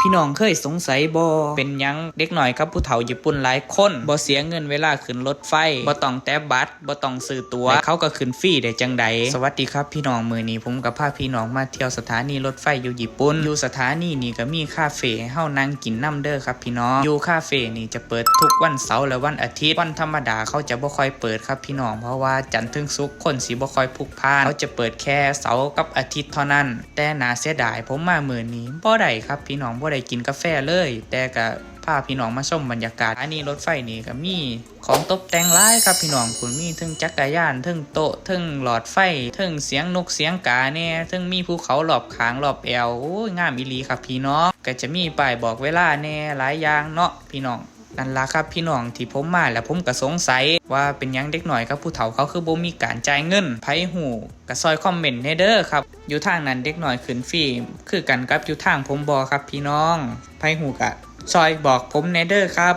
พี่น้องเคยสงสัยบ่เป็นยังเด็กหน่อยกับผู้เฒ่าญี่ปุ่นหลายคนบ่เสียเงินเวลาขึ้นรถไฟบ่ต้องแตะบัตรบ่ต้องซื้อตั๋วเขาก็ขึ้นฟรีได้จังใดสวัสดีครับพี่น้องมื้อนี้ผมกับพาพี่น้องมาเที่ยวสถานีรถไฟอยู่ญี่ปุ่นอยู่สถานีนี่ก็มีคาเฟ่ให้เฮานั่งกินน้ำเด้อครับพี่น้องอยู่คาเฟ่นี่จะเปิดทุกวันเสาร์และวันอาทิตย์วันธรรมดาเขาจะบ่ค่อยเปิดครับพี่น้องเพราะว่าจันทร์ถึงศุกร์คนสิบ่ค่อยพลุกพล่านเขาจะเปิดแค่เสาร์กับอาทิตย์เท่านั้นแต่น่าเสียดายผมมามื้อนี้บ่ได้ครับพี่น้องบ่ได้กินกาแฟเลยแต่ก็พาพี่น้องมาชมบรรยากาศอันนี้รถไฟนี่ก็มีของตกแต่งหลายครับพี่น้องคุณมีทั้งจักรยานทั้งโต๊ะทั้งหลอดไฟทั้งเสียงนกเสียงกาแน่ทั้งมีภูเขารอบข้างรอบแอวโอ้ยงามอีหลีครับพี่น้องก็จะมีป้ายบอกเวลาแน่หลายอย่างเนาะพี่น้องนั่นล่ะครับพี่น้องที่ผมมาแล้วผมก็สงสัยว่าเป็นยังเด็กหน่อยกับผู้เฒ่าเขาคือบ่มีการจ่ายเงินไผหูก็ซอยคอมเมนต์ให้เด้อครับอยู่ทางนั้นเด็กหน่อยขึ้นฟรีคือกันกับอยู่ทางผมบ่ครับพี่น้องไผหูก็ซอยบอกผมแน่เด้อครับ